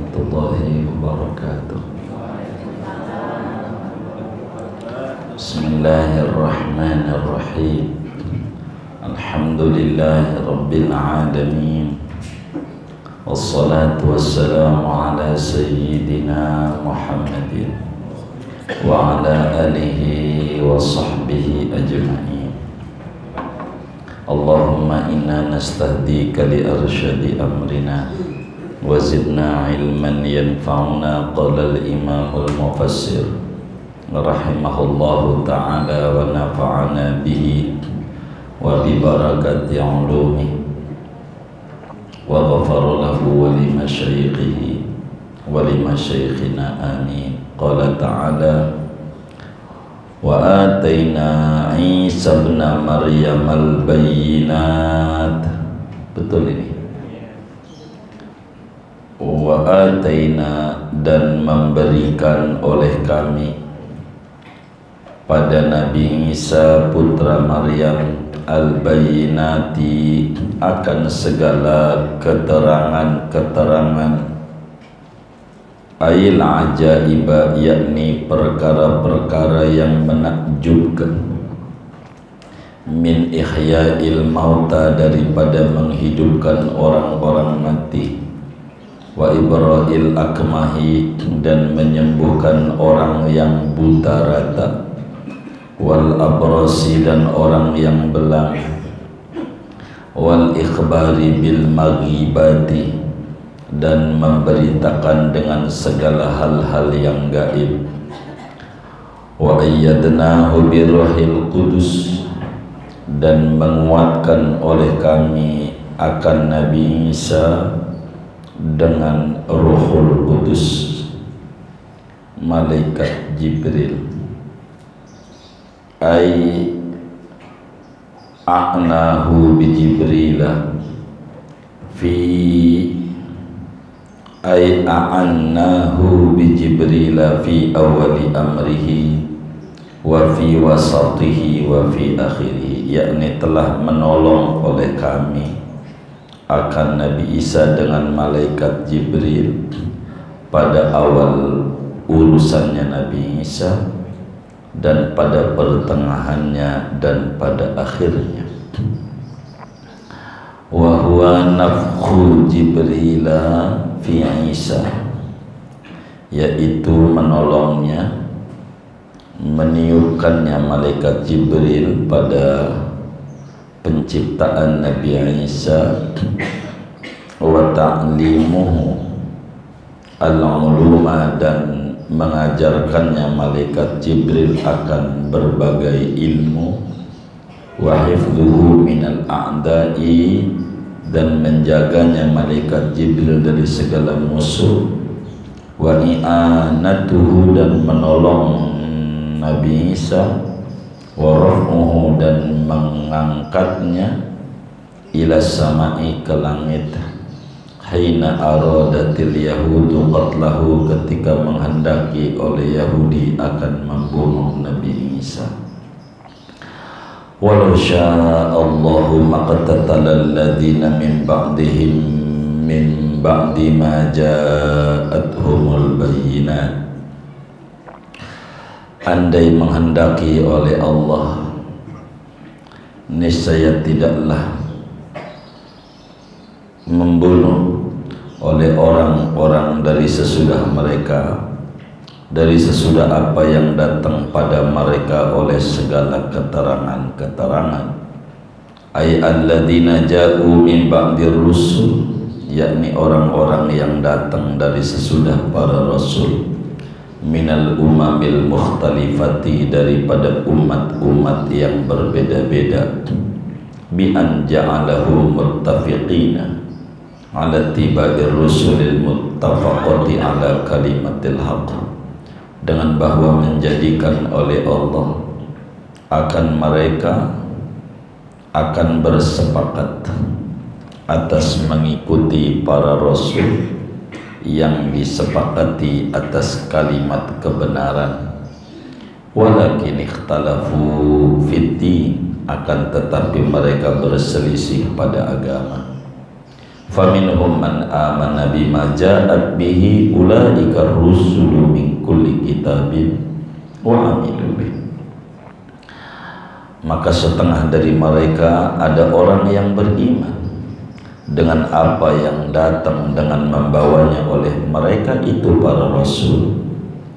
warahmatullahi wabarakatuh. Bismillahirrahmanirrahim. Alhamdulillahi rabbil alamin. Wassalatu wassalamu ala sayyidina Muhammadin wa ala alihi wa sahbihi ajma'in. Allahumma inna nastahdika li arsyadi amrina wa zidna ilman yanfa'una. Qala al-imamul mufassir rahimahullahu ta'ala wa nafa'ana bihi wa bi barakati ulumi wa ghafara lahu wa li masyayikhihi wa li masyayikhina amin. Qala ta'ala wa atayna Isa ibn Maryam al-bayyinat. Betul ini. Wa atayna, dan memberikan oleh kami pada Nabi Isa putra Maryam al-bayyinati, akan segala keterangan-keterangan, ayil ajaiba, yakni perkara-perkara yang menakjubkan, min ihya'il mauta, daripada menghidupkan orang-orang mati, wa ibra'il akmahi, dan menyembuhkan orang yang buta rata, wal abrasi, dan orang yang belang, wal ikhbari bil maghibati, dan memberitakan dengan segala hal-hal yang gaib, wa ayyadnahu birruhil qudus, dan menguatkan oleh kami akan Nabi Isa dengan Ruhul Qudus, malaikat Jibril. Ai a'nahu bi Jibrila fi ay a'annahu bi Jibrila fi awali amrihi wa fi wasatihi wa fi akhirih, yakni telah menolong oleh kami akan Nabi Isa dengan malaikat Jibril pada awal urusannya Nabi Isa, dan pada pertengahannya, dan pada akhirnya. Wa huwa nafkhu Jibrila fi Isa, yaitu menolongnya, meniupkannya malaikat Jibril pada penciptaan Nabi Isa, wa ta'limuhu al-uluma, dan mengajarkannya malaikat Jibril akan berbagai ilmu, wa hifdhuhu minal a'da'i, dan menjaganya malaikat Jibril dari segala musuh, wa i'anatuhu, dan menolong Nabi Isa, wa raf'uhu, dan mengangkatnya ila sama'i, ke langit, hina aradatil yahudu qatlahu, ketika menghendaki oleh Yahudi akan membunuh Nabi Isa. Walau sya'allahu maqtatalal ladzina min ba'dihim min ba'di ma ja'athumul bayyinat. Andai menghendaki oleh Allah, niscaya tidaklah membunuh oleh orang-orang dari sesudah mereka, dari sesudah apa yang datang pada mereka oleh segala keterangan-keterangan. Ay alladzina ja'u min ba'dir rusul, yakni orang-orang yang datang dari sesudah para rasul, minal umamil mukhtalifati, daripada umat-umat yang berbeda-beda, bi an ja'alahu muttafiqina ala tibair rusulil muttafaqati ala kalimatil haqq, dengan bahwa menjadikan oleh Allah akan mereka akan bersepakat atas mengikuti para rasul yang disepakati atas kalimat kebenaran. Walakin ikhtalafu fiddin, akan tetapi mereka berselisih pada agama. faminhum man amana bima ja'at bihi ulaika rusulu min kulli kitabin wa amilu bih. Maka setengah dari mereka ada orang yang beriman dengan apa yang datang dengan membawanya oleh mereka itu para rasul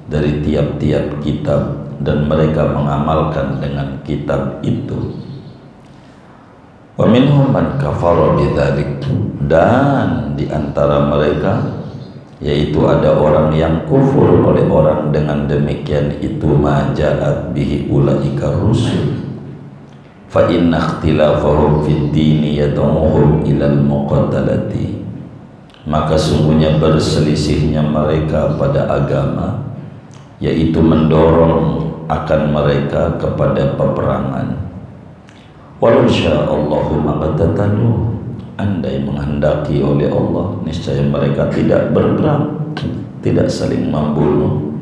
dari tiap-tiap kitab, dan mereka mengamalkan dengan kitab itu. Wa minhum man kafara bidzalik, dan di antara mereka yaitu ada orang yang kufur oleh orang dengan demikian itu ma ja'at bihi ulaika rusul fa inna ikhtilafahum fid dini yad'uhum ilal muqatalati, maka sungguhnya berselisihnya mereka pada agama yaitu mendorong akan mereka kepada peperangan. Walau sya'allahu maqtatalu, andai menghendaki oleh Allah niscaya mereka tidak berperang, tidak saling membunuh.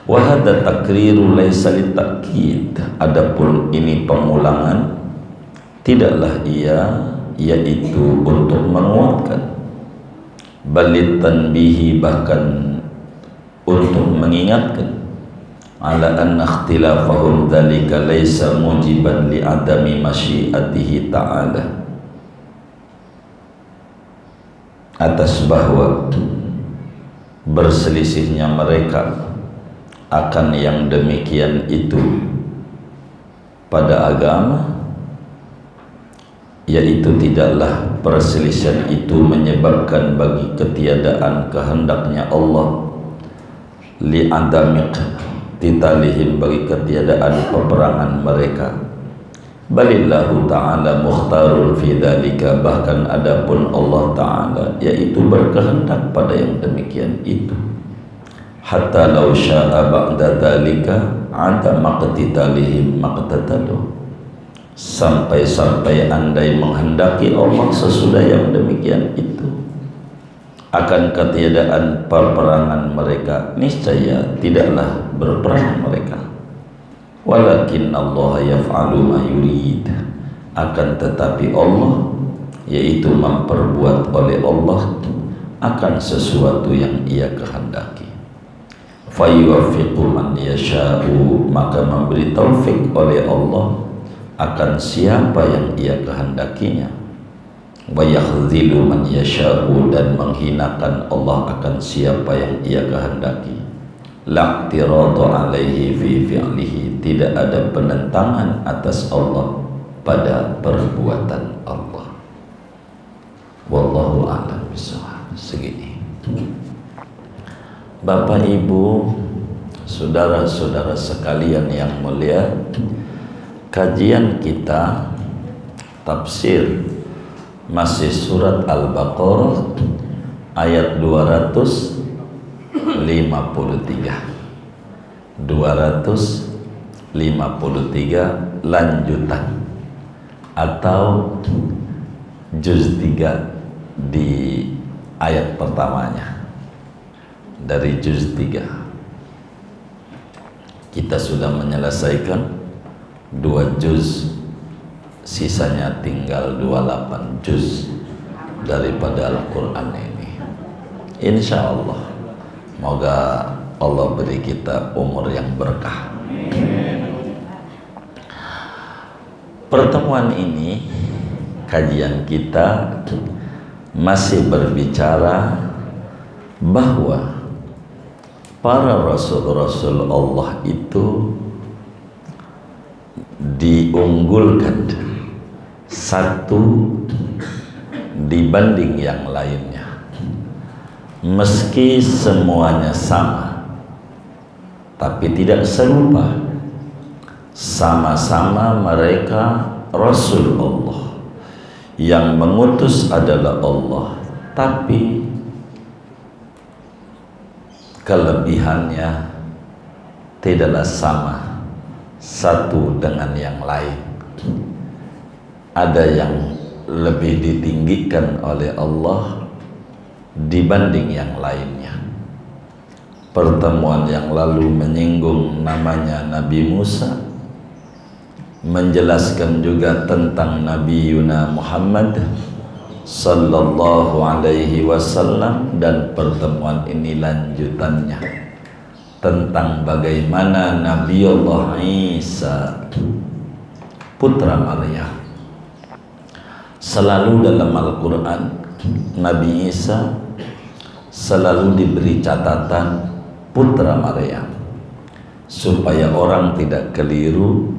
Wa hadza takriru laisa litakid, adapun ini pengulangan tidaklah yaitu untuk menguatkan, balit tanbihi bahkan untuk mengingatkan, ala anna ikhtilafahum dzalika laisa mujiban li adami masyiatihi ta'ala, atas bahwa berselisihnya mereka akan yang demikian itu pada agama, yaitu tidaklah perselisihan itu menyebabkan bagi ketiadaan kehendaknya Allah li adami titalihim, bagi ketiadaan peperangan mereka. Balillahu ta'ala mukhtarun fi dzalika, bahkan adapun Allah ta'ala yaitu berkehendak pada yang demikian itu. Hatta law sya'a ba'da dzalika ada maqtitalihim maqtatalu, sampai-sampai andai menghendaki Allah sesudah yang demikian itu akan ketiadaan peperangan mereka, niscaya tidaklah berperang mereka. Walakin Allah yaf'alu ma yurid, akan tetapi Allah yaitu memperbuat oleh Allah akan sesuatu yang ia kehendaki. Fayuwaffiqu man yasha'u, maka memberi taufik oleh Allah akan siapa yang ia kehendakinya. Wa yakhzilu man yasha'u, dan menghinakan Allah akan siapa yang ia kehendaki. La'tiradu alaihi fi fi'lihi, tidak ada penentangan atas Allah pada perbuatan Allah. Wallahu a'lam bishawab. Segini. Bapak Ibu, saudara-saudara sekalian yang mulia, kajian kita tafsir masih surat Al-Baqarah ayat 253 lanjutan atau juz 3 di ayat pertamanya. Dari juz 3 kita sudah menyelesaikan 2 juz, sisanya tinggal 28 juz daripada Al-Quran ini. Insya Allah, moga Allah beri kita umur yang berkah. Pertemuan ini, kajian kita masih berbicara bahwa para rasul-rasul Allah itu diunggulkan satu dibanding yang lainnya, meski semuanya sama tapi tidak serupa. Sama-sama mereka rasul Allah, yang mengutus adalah Allah, tapi kelebihannya tidaklah sama satu dengan yang lain. Ada yang lebih ditinggikan oleh Allah dibanding yang lainnya. Pertemuan yang lalu menyinggung namanya Nabi Musa, menjelaskan juga tentang Nabi Yuna Muhammad, sallallahu alaihi wasallam, dan pertemuan ini lanjutannya tentang bagaimana Nabi Allah Isa putra Maryam. Selalu dalam Al-Quran Nabi Isa selalu diberi catatan putra Maryam, supaya orang tidak keliru,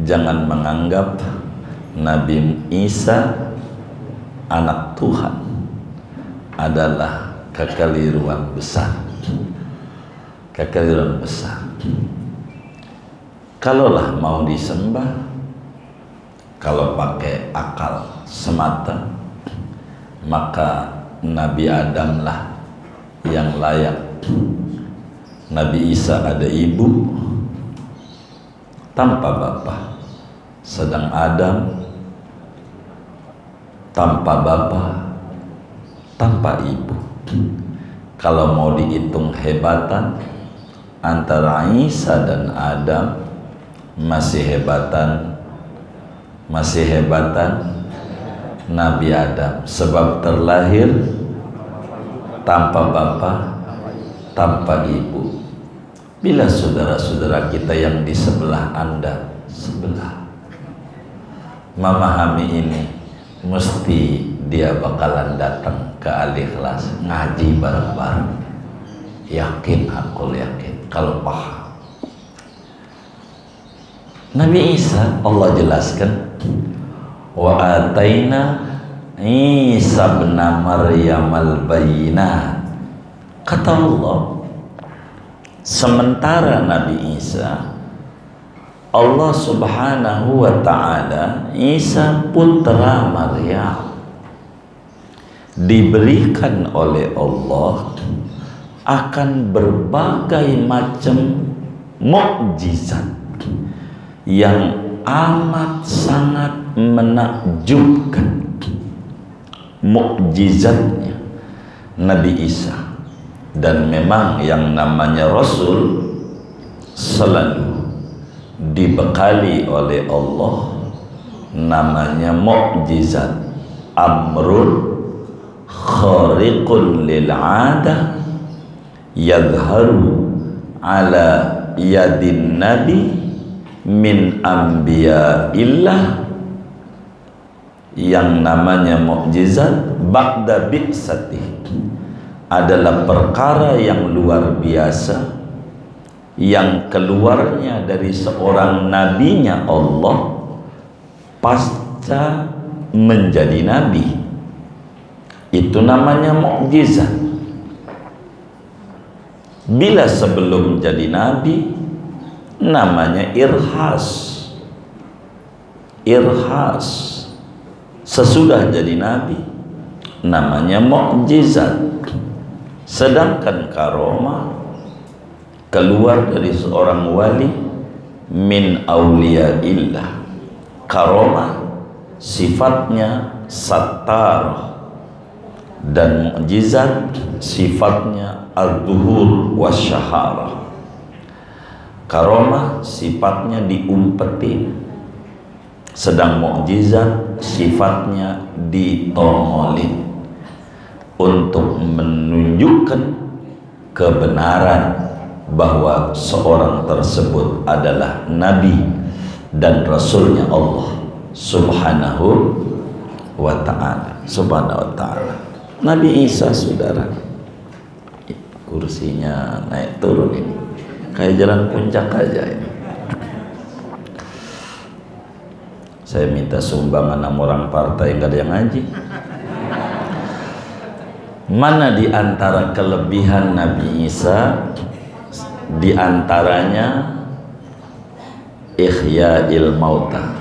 jangan menganggap Nabi Isa anak Tuhan, adalah kekeliruan besar. Kekeliruan besar. Kalaulah mau disembah, kalau pakai akal semata, maka Nabi Adam lah yang layak. Nabi Isa ada ibu tanpa bapak, sedang Adam tanpa bapak, tanpa ibu. Kalau mau dihitung hebatan antara Isa dan Adam, masih hebatan Nabi Adam, sebab terlahir tanpa bapak, tanpa ibu. Bila saudara-saudara kita yang di sebelah Anda memahami ini, mesti dia bakalan datang ke Al-Ikhlas ngaji bareng-bareng. Yakin, aku yakin kalau paham. Nabi Isa, Allah jelaskan, wa ataina Isa bin Maryam al-bayyinat. Kata Allah, sementara Nabi Isa, Allah subhanahu wa ta'ala, Isa putra Maryam, diberikan oleh Allah akan berbagai macam mukjizat yang amat sangat menakjubkan. Mukjizatnya Nabi Isa, dan memang yang namanya Rasul selalu dibekali oleh Allah namanya mukjizat, amrun khariqun lil 'adah yadharu ala yadin nabi min anbiya'illah. Yang namanya mukjizat ba'da bi'sati adalah perkara yang luar biasa yang keluarnya dari seorang nabinya Allah pasca menjadi nabi. Itu namanya mukjizat. Bila sebelum jadi nabi namanya irhas. Sesudah jadi nabi namanya mukjizat. Sedangkan karomah keluar dari seorang wali min auliyaillah. Karomah sifatnya sattar, dan mukjizat sifatnya al-duhur wasyaharah. Karomah sifatnya diumpetin, sedang mukjizat sifatnya ditongolin untuk menunjukkan kebenaran bahwa seorang tersebut adalah nabi dan rasulnya Allah subhanahu wa ta'ala. Nabi Isa, saudara, kursinya naik turun ini kayak jalan puncak aja ini. Saya minta sumbangan sama orang partai, nggak ada yang ngaji. Mana di antara kelebihan Nabi Isa? Di antaranya ihya'il mauta,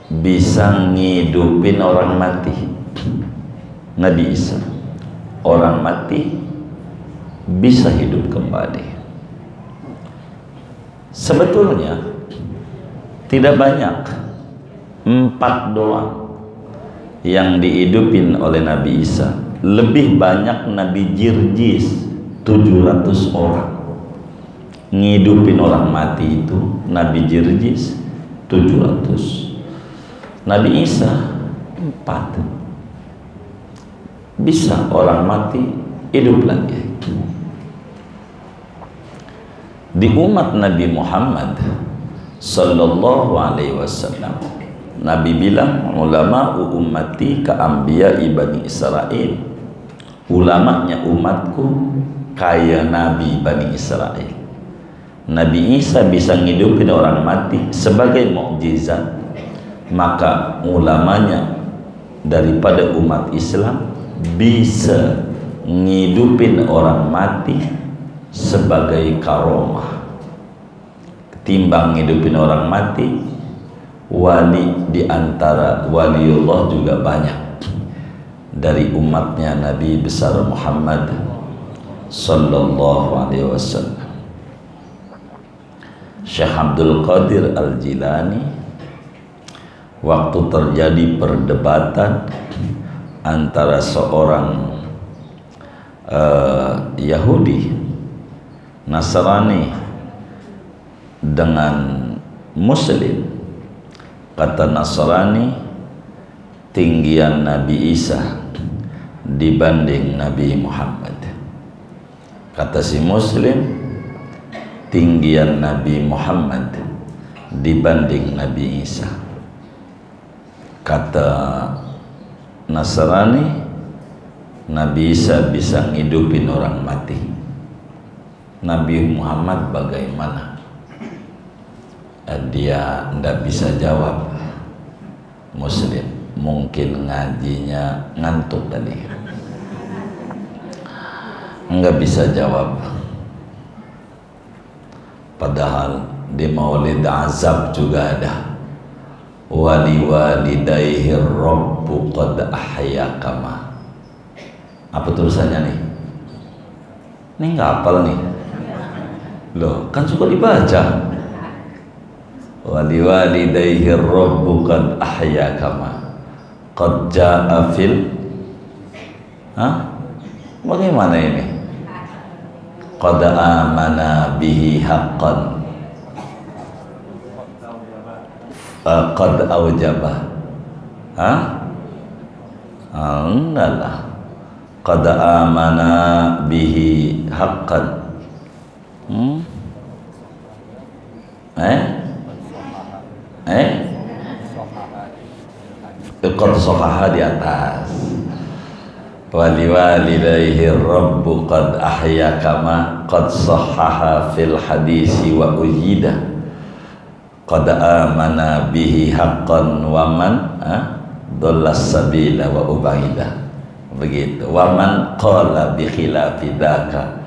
bisa ngidupin orang mati. Nabi Isa, orang mati bisa hidup kembali. Sebetulnya tidak banyak, 4 doang yang dihidupin oleh Nabi Isa. Lebih banyak Nabi Jirjis, 700 orang ngidupin orang mati. Itu Nabi Jirjis 700. Nabi Isa 4. bisa orang mati hidup lagi. Di umat Nabi Muhammad sallallahu alaihi wasallam, Nabi bilang, ulama ummati ka anbiya Bani Israel. Ulamanya umatku kayak Nabi Bani Israel. Nabi Isa bisa ngidupin orang mati sebagai mukjizat, maka ulamanya daripada umat Islam bisa ngidupin orang mati sebagai karomah. Ketimbang ngidupin orang mati, wali diantara waliullah juga banyak dari umatnya Nabi besar Muhammad sallallahu alaihi wasallam. Syekh Abdul Qadir Al-Jilani, waktu terjadi perdebatan antara seorang Yahudi Nasrani dengan Muslim, kata Nasrani tinggian Nabi Isa dibanding Nabi Muhammad. Kata si Muslim tinggian Nabi Muhammad dibanding Nabi Isa. Kata Nasrani Nabi Isa bisa ngidupin orang mati. Nabi Muhammad bagaimana? Dia tidak bisa jawab. Muslim mungkin ngajinya ngantuk tadi, nggak bisa jawab. Padahal di Maulid Azab juga ada, wali walidayhi rabbu qad ahyakama. Apa tulisannya nih? Ini nggak hafal nih. Loh, kan suka dibaca. Wali walidayhi rabbu qad ahyakama qad jaa fil. Bagaimana ini? Qad amana bihi haqqan qad awjaba. Enggaklah. Qad amana bihi haqqan. Qad sohaha di atas. Wali walidayhi rabbu qad ahyakama qad sohaha fil hadisi wa ujida qad amana bihi haqqan wa man dollas sabila wa ubaida. Begitu. Wa man qala bi khilafi dzaka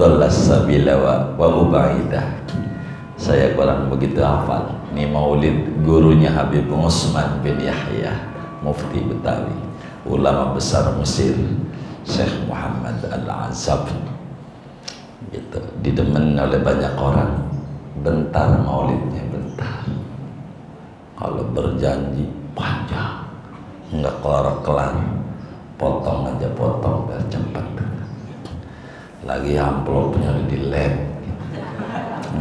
dollas sabila wa ubaida. Saya kurang begitu hafal. Ini maulid gurunya Habib Utsman bin Yahya, mufti Betawi, ulama besar Mesir, Syekh Muhammad Al-Azab. Gitu. Didemen oleh banyak orang. Bentar maulidnya, bentar. Kalau berjanji panjang, nggak kelar-kelar, potong aja potong biar cepat. Lagi amplopnya di lab,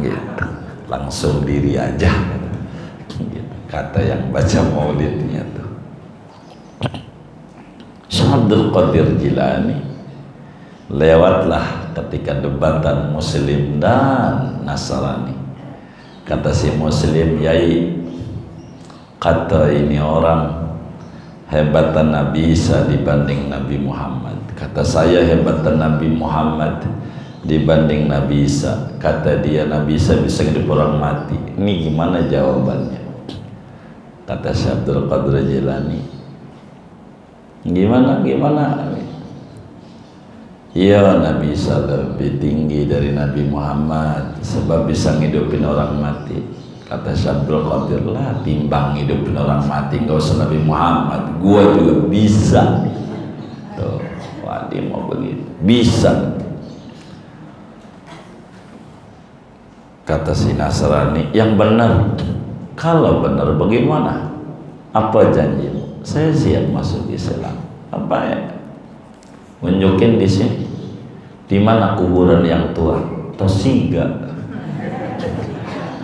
gitu. Langsung diri aja, gitu. Kata yang baca maulidnya tuh. Syekh Abdul Qadir Jilani lewatlah ketika debatan Muslim dan Nasrani. Kata si Muslim, yai, kata ini orang hebatan Nabi Isa dibanding Nabi Muhammad. Kata saya hebatan Nabi Muhammad dibanding Nabi Isa. Kata dia Nabi Isa bisa hidup orang mati. Ini gimana jawabannya? Kata Syekh Abdul Qadir Jilani, gimana? Ya, Nabi Isa lebih tinggi dari Nabi Muhammad sebab bisa ngidupin orang mati. Kata Syekh Abdul Qadir, lah timbang ngidupin orang mati nggak usah Nabi Muhammad, gua juga bisa. Tuh, wadi mau begitu, bisa. Kata si Nasrani, yang benar. Kalau benar bagaimana? Apa janjimu? Saya siap masuk Islam. Apa ya? Tunjukin di sini. Di mana kuburan yang tua? Tosiga.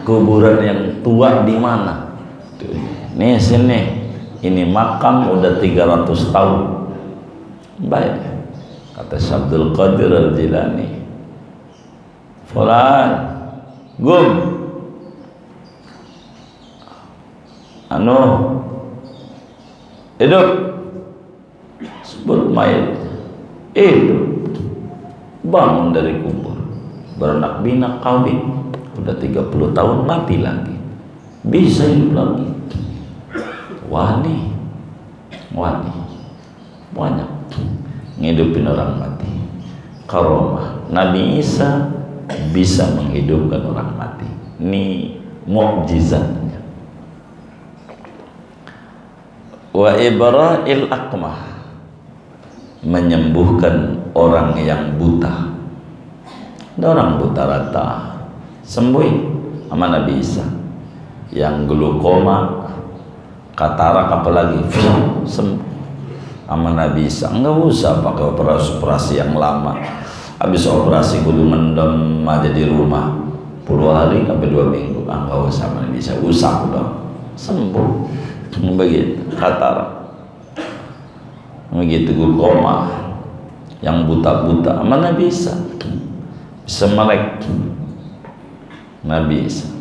Kuburan yang tua di mana? Nih sini. Ini makam udah 300 tahun. Baik, kata Syabdul Qadir Al-Jilani, fulan gum anu hidup, sebut mayat hidup, bangun dari kubur, beranak pinak kawin, udah 30 tahun mati lagi, bisa hidup lagi. Wani banyak ngidupin orang mati. Karomah Nabi Isa bisa menghidupkan orang mati. Ini mukjizatnya. Wa ibra'il aqmah, menyembuhkan orang yang buta. Ada orang buta rata sembuh sama Nabi Isa. Yang glukoma, katarak apalagi sembuh sama Nabi Isa. Enggak usah pakai operasi yang lama. Habis operasi kudu mendem aja di rumah 10 hari sampai 2 minggu. Enggak usah sama Nabi Isa, usap dong, sembuh. Begitu katarak, begitu glukoma, yang buta-buta sama Nabi Isa bisa melek. Nabi Isa,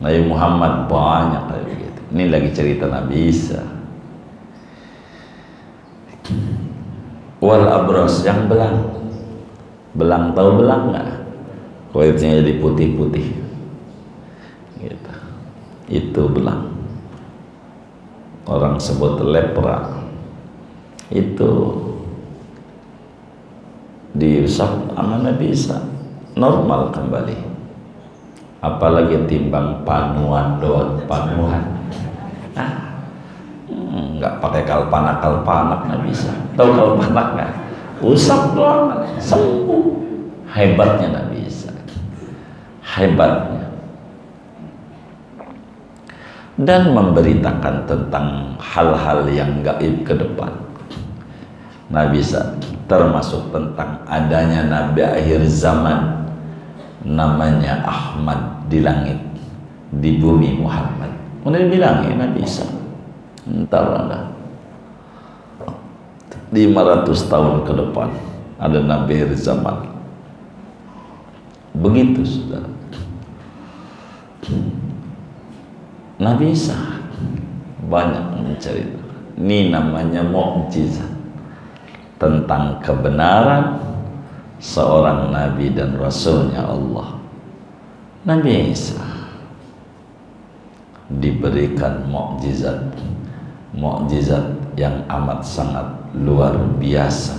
Nabi Muhammad banyak kayak begitu. Ini lagi cerita Nabi Isa. Wal abros, yang belang tahu belang nggak? Kulitnya jadi putih-putih gitu. Itu belang, orang sebut lepra. Itu diusap sama Nabi Isa, normal kembali. Apalagi timbang panuan doang, panuan. Nggak pakai kalpanak Nabi Isa. Tahu kalpanak nggak? Usap doang sembuh. Hebatnya Nabi Isa, hebatnya. Dan memberitakan tentang hal-hal yang gaib ke depan. Nabi Isa termasuk tentang adanya Nabi akhir zaman, namanya Ahmad di langit, di bumi Muhammad. Mana dibilangin Nabi Isa? Entar ada 500 tahun ke depan ada Nabi akhir zaman. Begitu saudara. Nabi Isa banyak menceritakan. Ini namanya mukjizat tentang kebenaran seorang Nabi dan Rasulnya Allah. Nabi Isa diberikan mukjizat yang amat sangat luar biasa.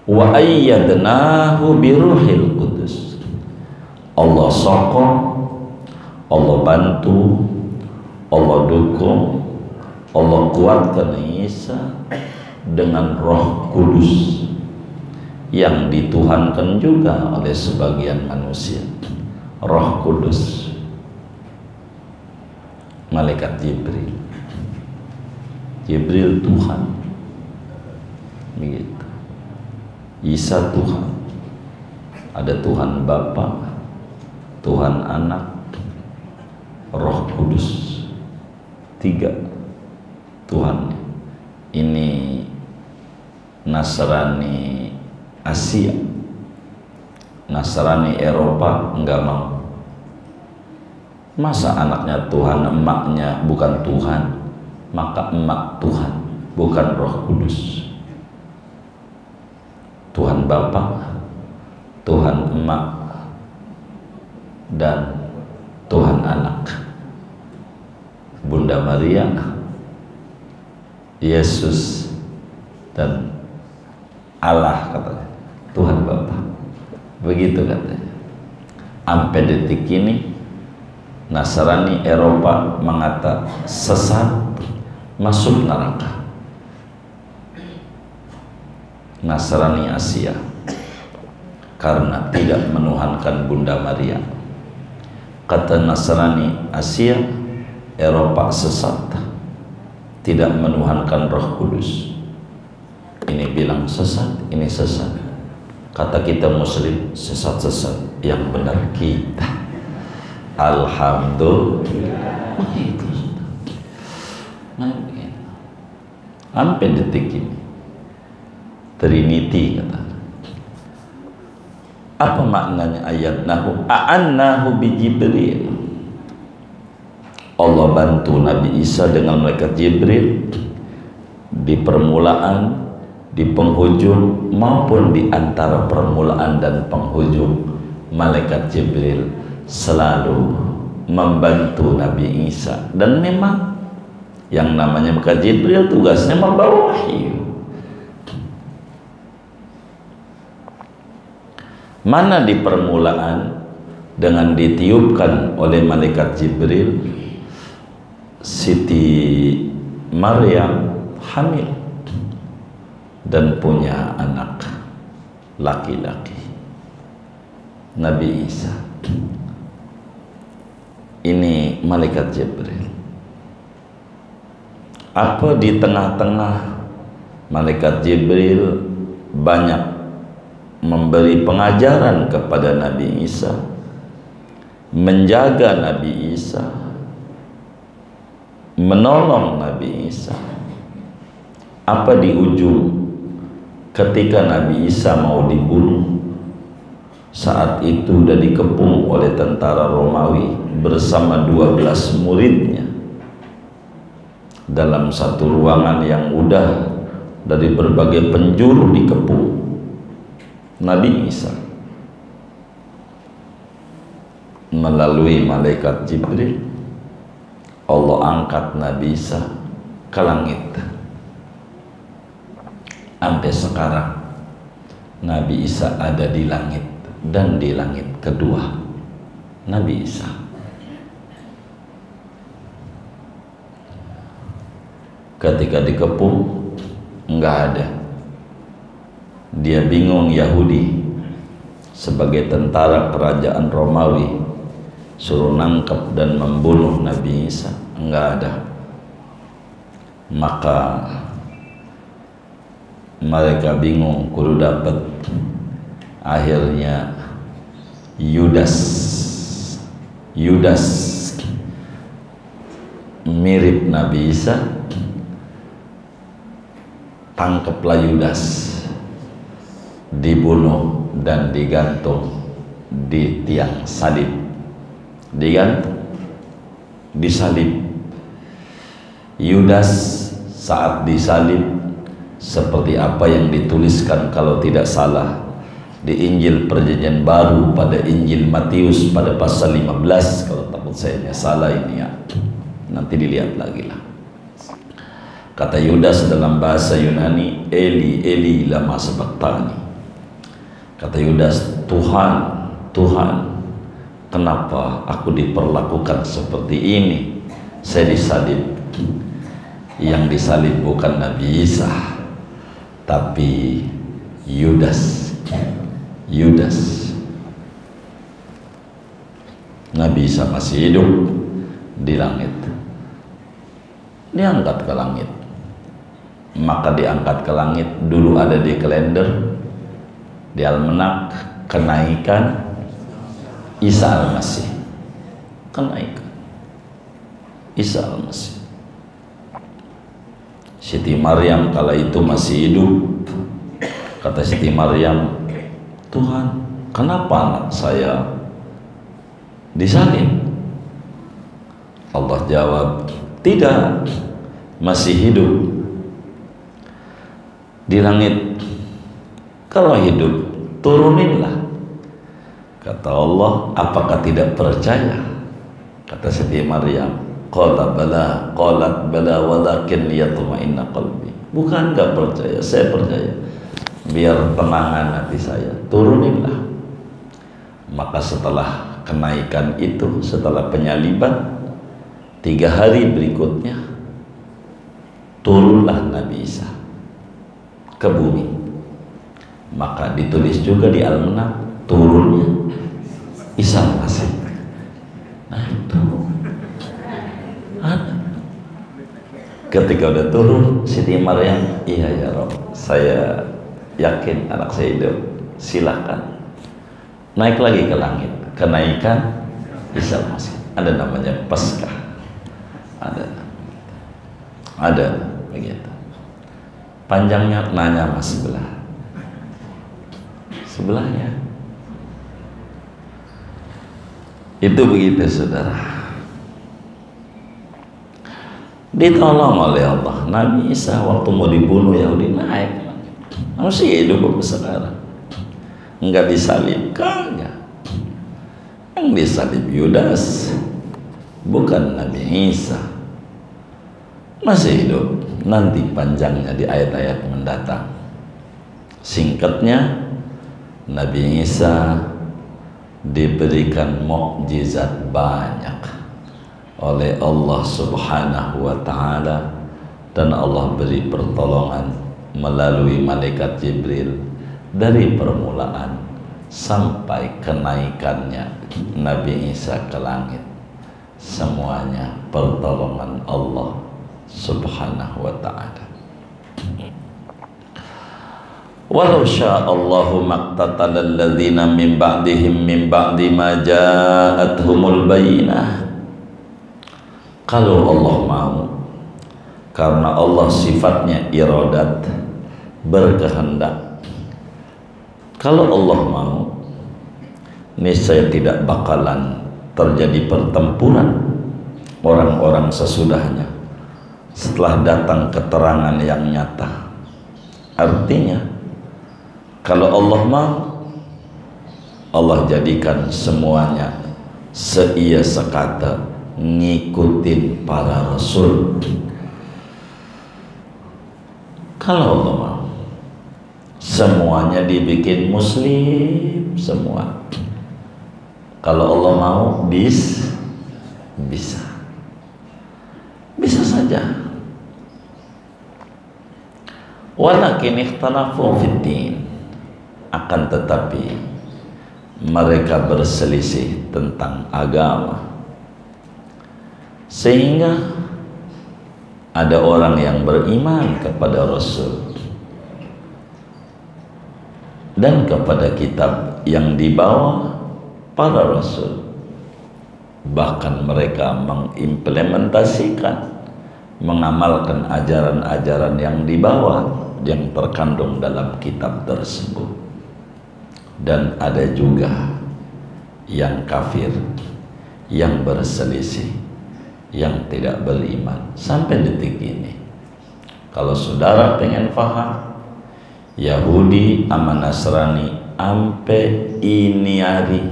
Wa ayyadnahu biruhil qudus. Allah sokong, Allah bantu, Allah dukung, Allah kuatkan Isa dengan Roh Kudus yang dituhankan juga oleh sebagian manusia. Roh Kudus, malaikat Jibril Tuhan, begitu. Isa Tuhan, ada Tuhan Bapa, Tuhan Anak, Roh Kudus, 3 Tuhan. Ini Nasrani Asia, Nasrani Eropa enggak mau. Masa anaknya Tuhan, emaknya bukan Tuhan, maka emak Tuhan, bukan Roh Kudus. Tuhan Bapa, Tuhan emak, dan Tuhan Anak. Bunda Maria, Yesus, dan Allah katanya, Tuhan Bapa. Begitu katanya. Sampai detik ini Nasrani Eropa mengatakan sesat, masuk neraka. Nasrani Asia karena tidak menuhankan Bunda Maria. Kata Nasrani Asia, Eropa sesat, tidak menuhankan Roh Kudus. Ini bilang sesat, ini sesat. Kata kita Muslim, sesat-sesat, yang benar kita. Alhamdulillah. sampai detik ini. Trinity kata. Apa maknanya ayat nahu? A'annahu bi Jibril. Allah bantu Nabi Isa dengan malaikat Jibril di permulaan, di penghujung, maupun di antara permulaan dan penghujung. Malaikat Jibril selalu membantu Nabi Isa. Dan memang yang namanya malaikat Jibril tugasnya membawa wahyu. Mana di permulaan dengan ditiupkan oleh malaikat Jibril, Siti Maryam hamil dan punya anak laki-laki, Nabi Isa. Ini malaikat Jibril. Apa di tengah-tengah malaikat Jibril banyak memberi pengajaran kepada Nabi Isa, menjaga Nabi Isa, menolong Nabi Isa. Apa di ujung ketika Nabi Isa mau dibunuh, saat itu sudah dikepung oleh tentara Romawi bersama 12 muridnya dalam satu ruangan yang mudah, dari berbagai penjuru dikepung. Nabi Isa melalui malaikat Jibril, Allah angkat Nabi Isa ke langit. Sampai sekarang Nabi Isa ada di langit, dan di langit kedua Nabi Isa. Ketika dikepung nggak ada. Dia bingung, Yahudi sebagai tentara kerajaan Romawi suruh nangkep dan membunuh Nabi Isa, enggak ada. Maka mereka bingung kudu dapat. Akhirnya Yudas mirip Nabi Isa, tangkaplah Yudas, dibunuh dan digantung di tiang salib. Digantung, disalib. Yudas saat disalib seperti apa yang dituliskan kalau tidak salah di Injil Perjanjian Baru pada Injil Matius pada pasal 15, kalau takut saya salah ini ya, nanti dilihat lagi lah. Kata Yudas dalam bahasa Yunani, Eli Eli lama sabachthani. Kata Yudas, Tuhan, Tuhan, kenapa aku diperlakukan seperti ini? Saya disalib. Yang disalib bukan Nabi Isa, tapi Yudas. Nabi Isa masih hidup di langit, diangkat ke langit. Maka diangkat ke langit dulu ada di kalender, di almanak, kenaikan Isa Al-Masih. Kenaikan Isa Al-Masih. Siti Maryam kala itu masih hidup. Kata Siti Maryam, Tuhan, kenapa anak saya disalib? Allah jawab, tidak, masih hidup di langit. Kalau hidup, turuninlah. Kata Allah, apakah tidak percaya? Kata Siti Maryam, qalat bala walakin liyatma'inna qalbi. Bukan enggak percaya, saya percaya. Biar tenangan hati saya, turuninlah. Maka setelah kenaikan itu, setelah penyaliban, 3 hari berikutnya turunlah Nabi Isa ke bumi. Maka ditulis juga di almanak turunnya Isa Al-Masih. Nah itu ada. Ketika udah turun, Siti Maryam, iya ya Rob, saya yakin anak saya hidup, silahkan naik lagi ke langit. Kenaikan Isa Al-Masih, ada namanya Paskah, ada begitu. panjangnya nanya mas sebelahnya. Itu begitu saudara, ditolong oleh Allah. Nabi Isa waktu mau dibunuh Yahudi naik, masih hidup sekarang, enggak disalib, kagak. Yang disalib Yudas, bukan Nabi Isa. Masih hidup, nanti panjangnya di ayat-ayat mendatang. Singkatnya, Nabi Isa diberikan mukjizat banyak oleh Allah Subhanahu wa ta'ala, dan Allah beri pertolongan melalui malaikat Jibril dari permulaan sampai kenaikannya Nabi Isa ke langit. Semuanya pertolongan Allah Subhanahu wa ta'ala. Walau sya'allahu maqtatala alladhina min ba'dihim min ba'di ma ja'athumul bayyinah. Kalau Allah mau, karena Allah sifatnya iradat, berkehendak, kalau Allah mau, niscaya tidak bakalan terjadi pertempuran orang-orang sesudahnya setelah datang keterangan yang nyata. Artinya, kalau Allah mau, Allah jadikan semuanya seia sekata ngikutin para rasul. Kalau Allah mau, semuanya dibikin muslim semua. Kalau Allah mau, bisa saja. Walakin ikhtalafu fiddin, akan tetapi mereka berselisih tentang agama, sehingga ada orang yang beriman kepada Rasul dan kepada kitab yang dibawa para Rasul, bahkan mereka mengimplementasikan, mengamalkan ajaran-ajaran yang dibawa, yang terkandung dalam kitab tersebut. Dan ada juga yang kafir, yang berselisih, yang tidak beriman sampai detik ini. Kalau saudara pengen paham, Yahudi sama Nasrani sampai ini hari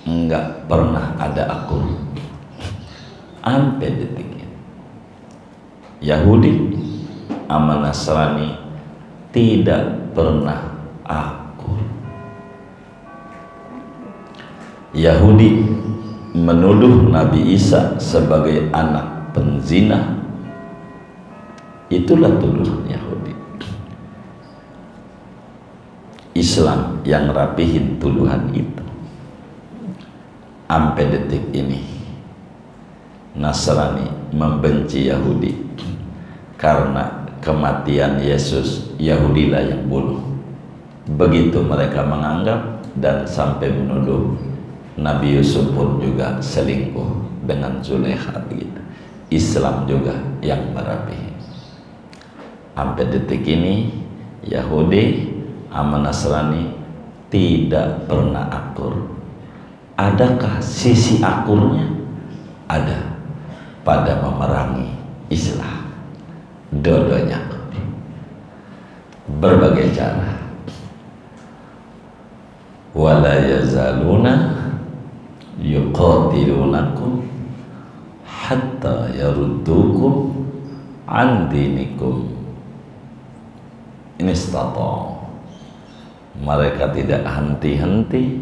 enggak pernah ada akur, sampai detik ini. Yahudi sama Nasrani tidak pernah akur. Yahudi menuduh Nabi Isa sebagai anak penzina. Itulah tuduhan Yahudi. Islam yang rapihin tuduhan itu. Sampai detik ini Nasrani membenci Yahudi karena kematian Yesus, Yahudilah yang bunuh. Begitu mereka menganggap, dan sampai menuduh Nabi Yusuf pun juga selingkuh dengan Zulekha begitu. Islam juga yang merapihi. Sampai detik ini Yahudi sama Nasrani tidak pernah akur. Adakah sisi akurnya? Ada, pada memerangi Islam. Dua-duanya berbagai cara. Wala yazaluna yuqatilunakum hatta yaruddukum an dinikum in istata'u. Mereka tidak henti-henti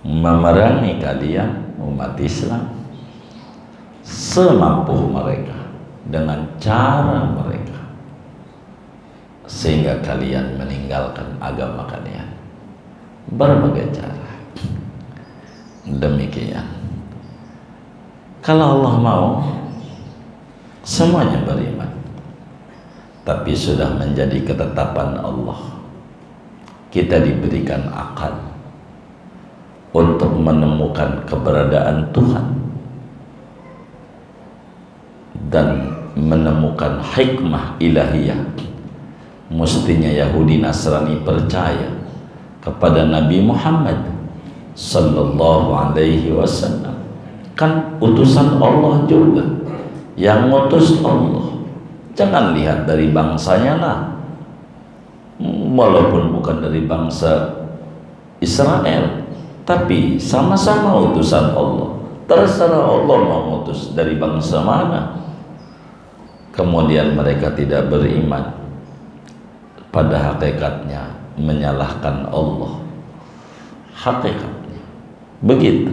memerangi kalian umat Islam semampu mereka, dengan cara mereka, sehingga kalian meninggalkan agama kalian. Berbagai cara. Demikian. Kalau Allah mau, semuanya beriman. Tapi sudah menjadi ketetapan Allah, kita diberikan akal untuk menemukan keberadaan Tuhan, dan menemukan hikmah ilahiyah, mestinya Yahudi Nasrani percaya kepada Nabi Muhammad sallallahu alaihi wasallam. Kan utusan Allah juga, yang ngutus Allah. Jangan lihat dari bangsanya lah, walaupun bukan dari bangsa Israel, tapi sama-sama utusan Allah. Terserah Allah mau ngutus dari bangsa mana. Kemudian mereka tidak beriman, pada hakikatnya menyalahkan Allah. Hakikatnya begitu.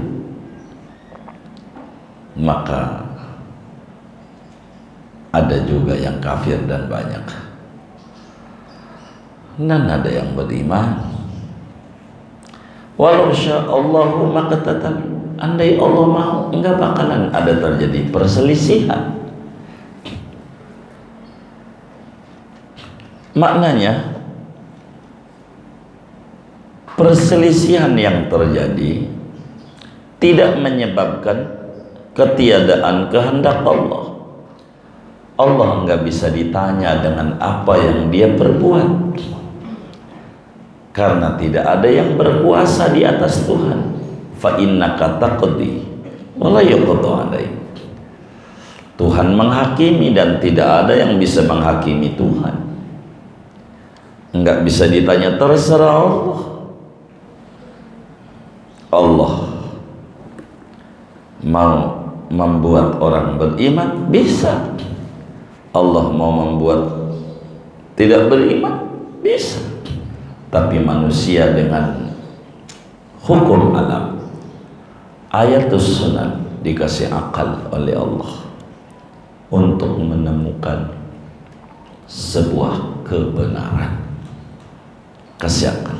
Maka ada juga yang kafir dan banyak, dan ada yang beriman. Walau sya'allahu maqtatalu, andai Allah mau, enggak bakalan ada terjadi perselisihan. Maknanya perselisihan yang terjadi tidak menyebabkan ketiadaan kehendak Allah. Allah enggak bisa ditanya dengan apa yang dia perbuat, karena tidak ada yang berkuasa di atas Tuhan. Fa innaka taqdi wa la yuqda alaik. Tuhan menghakimi dan tidak ada yang bisa menghakimi Tuhan. Enggak bisa ditanya, terserah Allah. Allah mau membuat orang beriman, bisa. Allah mau membuat tidak beriman, bisa. Tapi manusia dengan hukum alam, ayatus sunnah, dikasih akal oleh Allah untuk menemukan sebuah kebenaran. Kasih akal,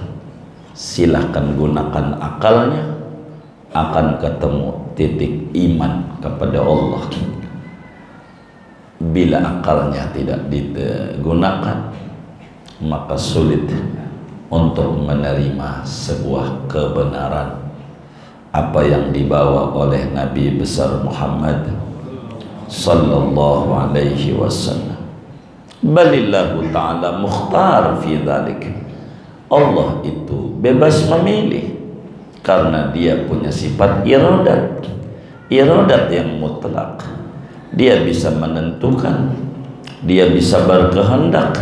silahkan gunakan akalnya, akan ketemu titik iman kepada Allah. Bila akalnya tidak digunakan, maka sulit untuk menerima sebuah kebenaran apa yang dibawa oleh Nabi besar Muhammad sallallahu alaihi wasallam. Balillahu ta'ala mukhtar fi dzalik. Allah itu bebas memilih karena dia punya sifat iradat, iradat yang mutlak. Dia bisa menentukan, dia bisa berkehendak,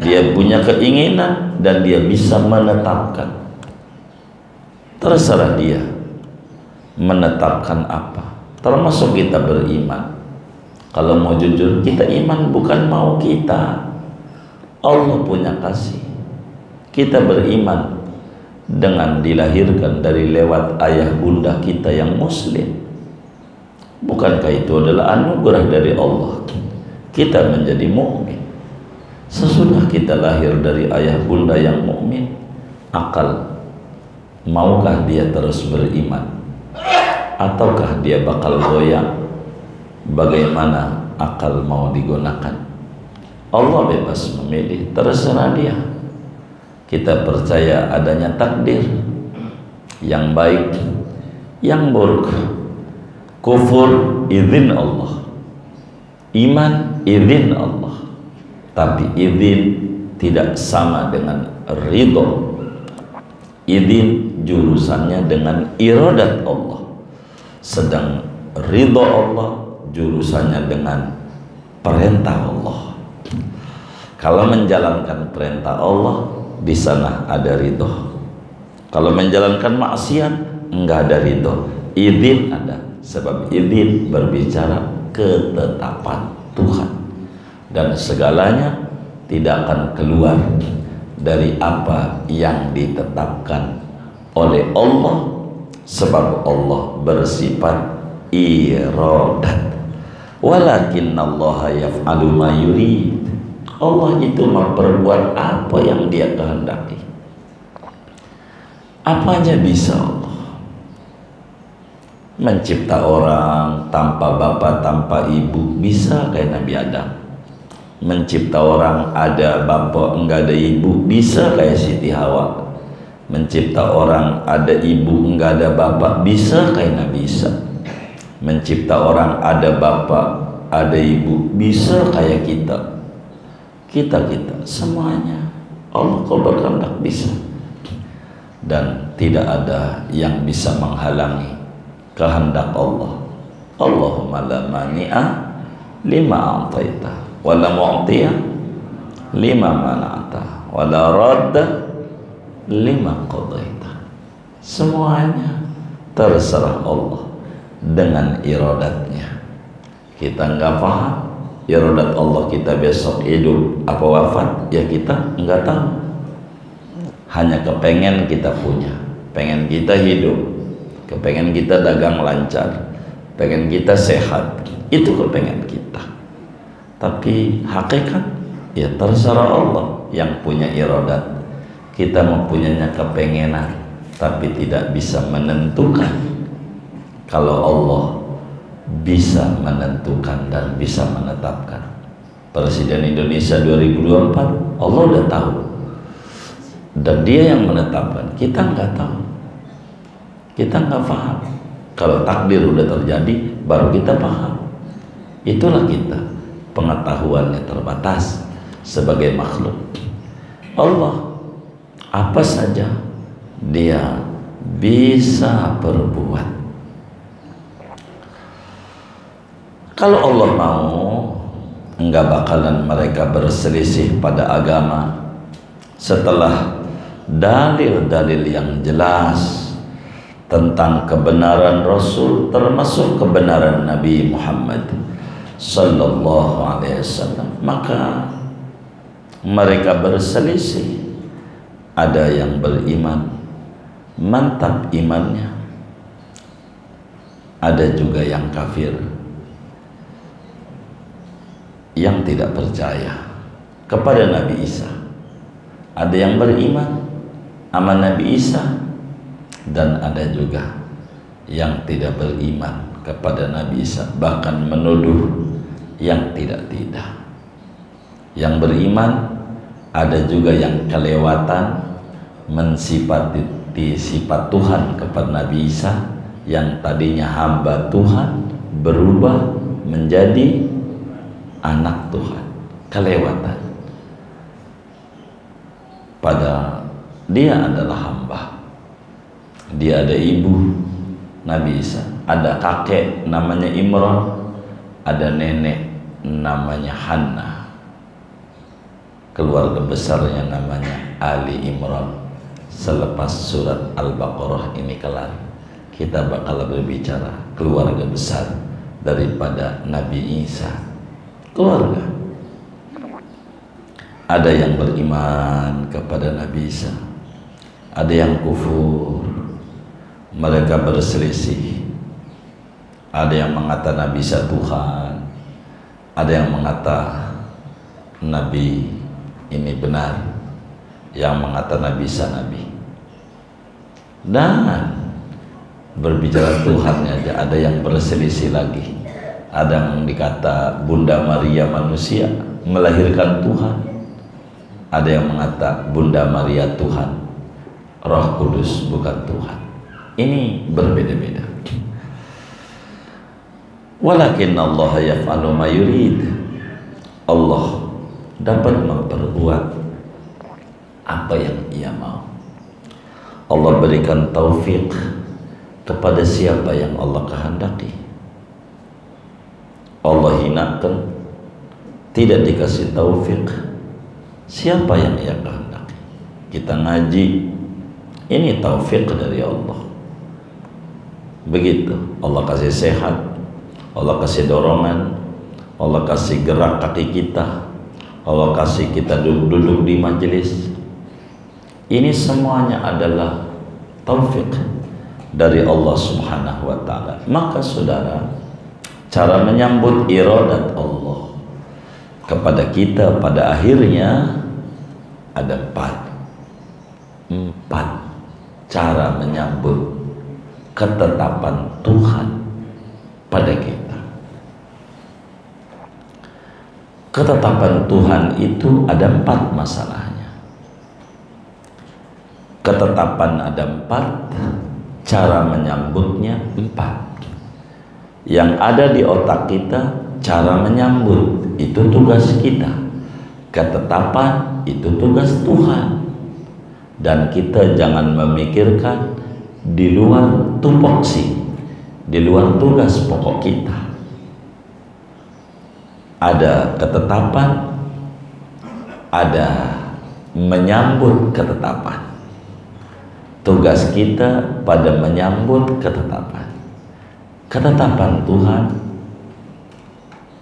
dia punya keinginan, dan dia bisa menetapkan. Terserah dia menetapkan apa, termasuk kita beriman. Kalau mau jujur, kita iman bukan mau kita, Allah punya kasih. Kita beriman dengan dilahirkan dari lewat ayah bunda kita yang muslim. Bukankah itu adalah anugerah dari Allah? Kita menjadi mukmin. Sesudah kita lahir dari ayah bunda yang mukmin, akal, maukah dia terus beriman? Ataukah dia bakal goyang? Bagaimana akal mau digunakan? Allah bebas memilih, terserah dia. Kita percaya adanya takdir yang baik, yang buruk. Kufur izin Allah, iman izin Allah. Tapi izin tidak sama dengan ridho. Izin jurusannya dengan iradat Allah, sedang ridho Allah jurusannya dengan perintah Allah. Kalau menjalankan perintah Allah, di sana ada ridho. Kalau menjalankan maksiat, enggak ada ridho. Izin ada, sebab izin berbicara ketetapan Tuhan, dan segalanya tidak akan keluar dari apa yang ditetapkan oleh Allah, sebab Allah bersifat iradat. Walakinnallaha yaf'alu ma yurid. Allah itu memperbuat apa yang dia kehendaki. Apa aja bisa Allah. Mencipta orang tanpa bapak, tanpa ibu, bisa kayak Nabi Adam. Mencipta orang ada bapak, enggak ada ibu, bisa kayak Siti Hawa. Mencipta orang ada ibu, enggak ada bapak, bisa kayak Nabi Isa. Mencipta orang ada bapak, ada ibu bisa kayak kita semuanya Allah kau berkehendak bisa, dan tidak ada yang bisa menghalangi kehendak Allah. Allahumma la mani'a lima a'taita wa la mu'tiya lima mana'ta wa la radda lima qadaita. Semuanya terserah Allah dengan iradatnya. Kita nggak paham iradat Allah kita besok hidup apa wafat, ya kita nggak tahu. Hanya kepengen kita punya, pengen kita hidup, kepengen kita dagang lancar, pengen kita sehat, itu kepengen kita. Tapi hakikat ya terserah Allah yang punya iradat. Kita mempunyainya kepengenan, tapi tidak bisa menentukan. Kalau Allah bisa menentukan dan bisa menetapkan. Presiden Indonesia 2024 Allah udah tahu, dan dia yang menetapkan. Kita nggak tahu, kita nggak paham. Kalau takdir udah terjadi baru kita paham. Itulah kita, pengetahuannya terbatas sebagai makhluk. Allah apa saja dia bisa perbuat. Kalau Allah mau, enggak bakalan mereka berselisih pada agama setelah dalil-dalil yang jelas tentang kebenaran Rasul, termasuk kebenaran Nabi Muhammad sallallahu alaihi wasallam. Maka mereka berselisih. Ada yang beriman mantap imannya, ada juga yang kafir, yang tidak percaya kepada Nabi Isa. Ada yang beriman sama Nabi Isa, dan ada juga yang tidak beriman kepada Nabi Isa, bahkan menuduh yang tidak-tidak. Yang beriman ada juga yang kelewatan mensifati sifat Tuhan kepada Nabi Isa, yang tadinya hamba Tuhan berubah menjadi anak Tuhan, kelewatan. Padahal dia adalah hamba. Dia ada ibu Nabi Isa, ada kakek namanya Imran, ada nenek namanya Hannah, keluarga besarnya namanya Ali Imran. Selepas surat Al-Baqarah ini kelar, kita bakal berbicara keluarga besar daripada Nabi Isa. Keluarga. Ada yang beriman kepada Nabi Isa, ada yang kufur. Mereka berselisih. Ada yang mengata Nabi Isa Tuhan, ada yang mengata Nabi ini benar, yang mengata Nabi Isa Nabi. Dan berbicara Tuhannya aja ada yang berselisih lagi. Ada yang dikata Bunda Maria manusia melahirkan Tuhan, ada yang mengata Bunda Maria Tuhan, Roh Kudus bukan Tuhan. Ini berbeda-beda. Walakin Allah yaf'alu ma yurid. Allah dapat memperbuat apa yang Ia mau. Allah berikan taufik kepada siapa yang Allah kehendaki. Allah hinakan, tidak dikasih taufik siapa yang Ia kehendaki. Kita ngaji, ini taufik dari Allah. Begitu, Allah kasih sehat, Allah kasih dorongan, Allah kasih gerak kaki kita, Allah kasih kita duduk-duduk di majelis. Ini semuanya adalah taufik dari Allah Subhanahu wa ta'ala. Maka saudara, cara menyambut iradat Allah kepada kita pada akhirnya ada empat cara menyambut ketetapan Tuhan pada kita. Ketetapan Tuhan itu ada 4 masalahnya. Ketetapan ada 4, cara menyambutnya 4. Yang ada di otak kita cara menyambut itu tugas kita, ketetapan itu tugas Tuhan, dan kita jangan memikirkan di luar tupoksi, di luar tugas pokok kita. Ada ketetapan, ada menyambut ketetapan. Tugas kita pada menyambut ketetapan. Ketetapan Tuhan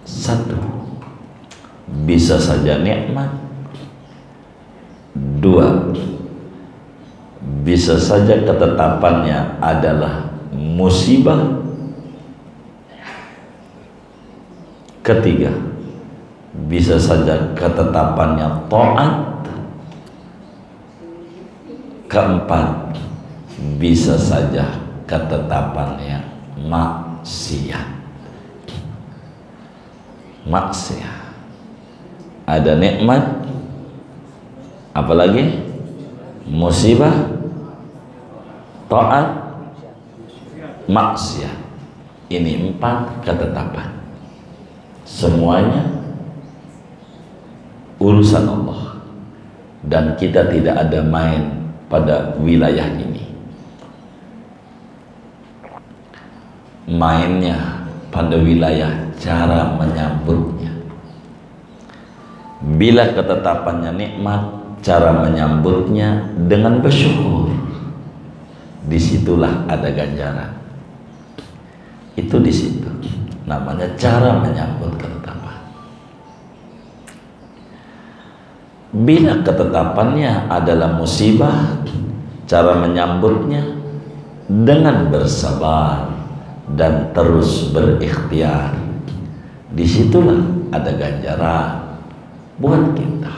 satu, bisa saja nikmat. Dua, bisa saja ketetapannya adalah musibah. Ketiga, bisa saja ketetapannya taat. Keempat, bisa saja ketetapannya maksiat. Maksiat. Ada nikmat, apalagi musibah, taat, maksiat. Ini 4 ketetapan. Semuanya urusan Allah, dan kita tidak ada main pada wilayah ini. Mainnya pada wilayah cara menyambutnya. Bila ketetapannya nikmat, cara menyambutnya dengan bersyukur. Disitulah ada ganjaran. Itu di situ. Namanya cara menyambut ketetapan. Bila ketetapannya adalah musibah, cara menyambutnya dengan bersabar dan terus berikhtiar. Disitulah ada ganjaran buat kita.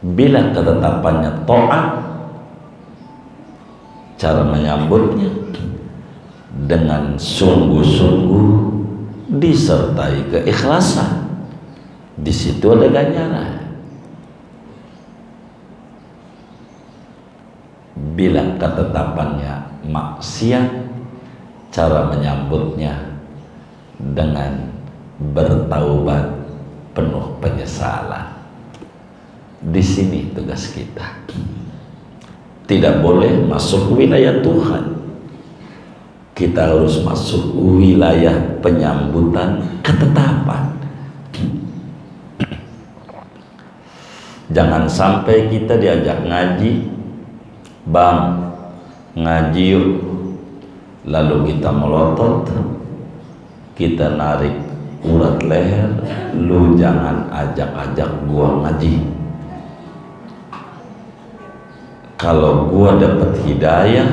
Bila ketetapannya taat, cara menyambutnya dengan sungguh-sungguh disertai keikhlasan. Di situ ada ganjaran. Bila ketetapannya maksiat, cara menyambutnya dengan bertaubat penuh penyesalan. Di sini tugas kita. Tidak boleh masuk wilayah Tuhan. Kita harus masuk wilayah penyambutan ketetapan. Jangan sampai kita diajak ngaji, bang, ngaji yuk, lalu kita melotot, kita narik urat leher, lu jangan ajak-ajak gua ngaji. Kalau gua dapet hidayah,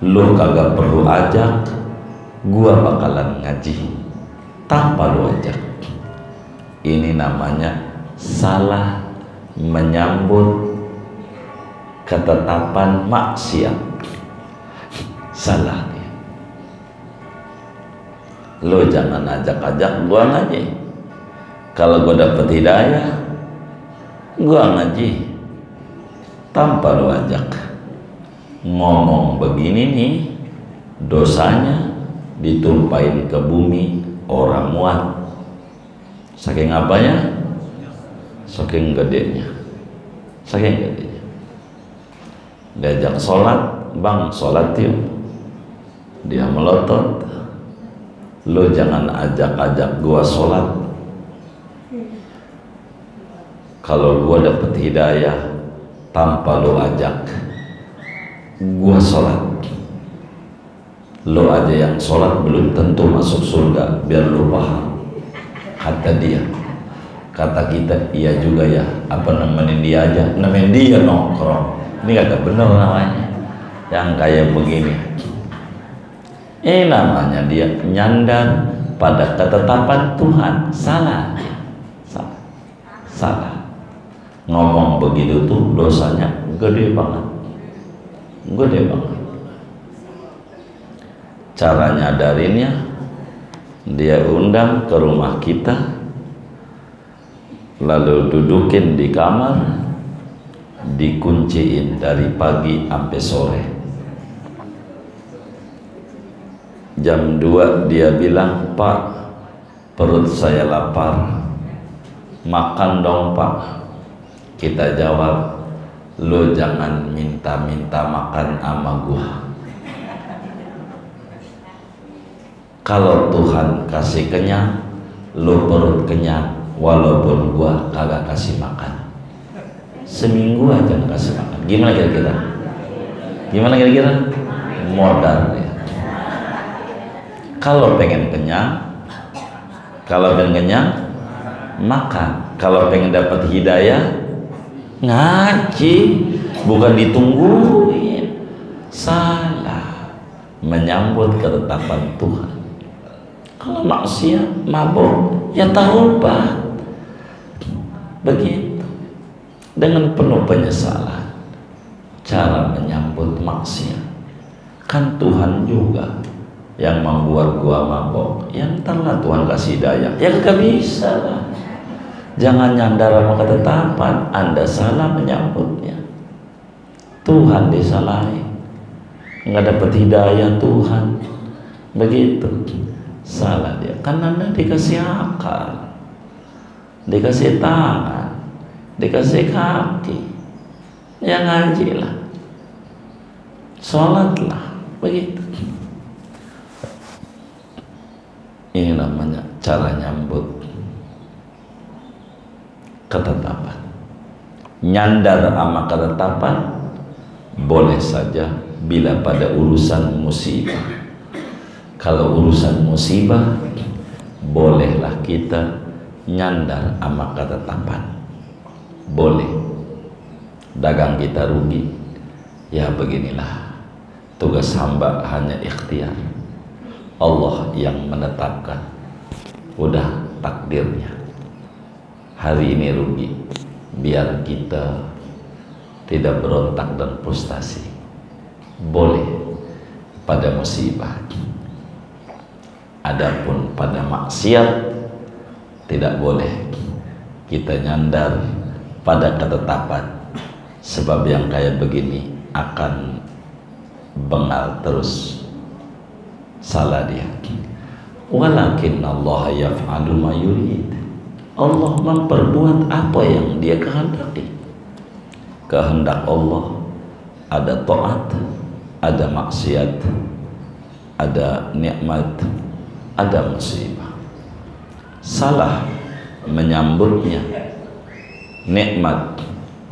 lu kagak perlu ajak, gua bakalan ngaji tanpa lu ajak. Ini namanya salah menyambut ketetapan maksiat. Salah dia. Lu jangan ajak-ajak gua ngaji. Kalau gua dapet hidayah, gua ngaji tanpa lu ajak. Ngomong begini nih, dosanya ditumpahin ke bumi orang muat. Saking apanya? Saking gedenya. Saking gedenya. Diajak sholat, bang sholat yuk, dia melotot. Lu jangan ajak-ajak gua sholat. Kalau gua dapet hidayah tanpa lu ajak, gua sholat. Lo aja yang sholat belum tentu masuk surga, biar lo paham. Kata dia, kata kita, iya juga ya, apa nemenin dia aja, nemenin dia nongkrong. Ini kagak bener namanya. Yang kayak begini, ini namanya dia nyandar pada ketetapan Tuhan. Salah. Salah. Salah. Ngomong begitu tuh dosanya gede banget. Gede banget. Cara nyadarinnya, dia undang ke rumah kita, lalu dudukin di kamar, dikunciin dari pagi sampai sore. Jam 2 dia bilang, "Pak, perut saya lapar, makan dong Pak." Kita jawab, "Lo jangan minta-minta makan sama gua. Kalau Tuhan kasih kenyang, lo perut kenyang, walaupun gua kagak kasih makan. Seminggu aja nggak kasih makan." Gimana kira-kira? Gimana kira-kira? Modal ya. Kalau pengen kenyang, makan. Kalau pengen dapat hidayah, ngaji, bukan ditungguin. Salah menyambut ketetapan Tuhan. Kalau maksiat, mabuk, ya taubat. Begitu, dengan penuh penyesalan cara menyambut maksiat. Kan Tuhan juga yang membuat gua mabok, yang ntarlah Tuhan kasih hidayah. Ya gak bisa lah. Jangan nyandar sama ketetapan. Anda salah menyambutnya, Tuhan disalahin, nggak dapat hidayah Tuhan. Begitu, salah dia. Kan Anda dikasih akal, dikasih tangan, dikasih kaki, ya ngajilah, sholatlah. Begitu. Ini namanya cara nyambut ketetapan. Nyandar sama ketetapan boleh saja bila pada urusan musibah. Kalau urusan musibah, bolehlah kita nyandar sama ketetapan. Boleh. Dagang kita rugi, ya beginilah, tugas hamba hanya ikhtiar. Allah yang menetapkan, udah takdirnya. Hari ini rugi, biar kita tidak berontak dan frustasi. Boleh pada musibah. Adapun pada maksiat, tidak boleh kita nyandar pada ketetapan. Sebab yang kayak begini akan bengal terus. Salah dia. Walakin Allah yaf'alu ma yurid. Allah memperbuat apa yang dia kehendaki. Kehendak Allah ada taat, ada maksiat, ada nikmat, ada musibah. Salah menyambutnya. Nikmat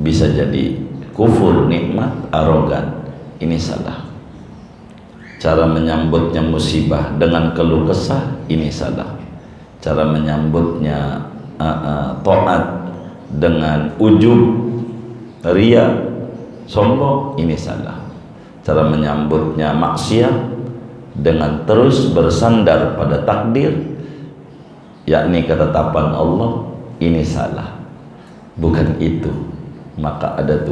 bisa jadi kufur nikmat, arogan. Ini salah. Cara menyambutnya musibah dengan keluh kesah, ini salah. Cara menyambutnya taat dengan ujub, ria, sombong, ini salah. Cara menyambutnya maksiat dengan terus bersandar pada takdir, yakni ketetapan Allah, ini salah. Bukan itu, maka ada tuh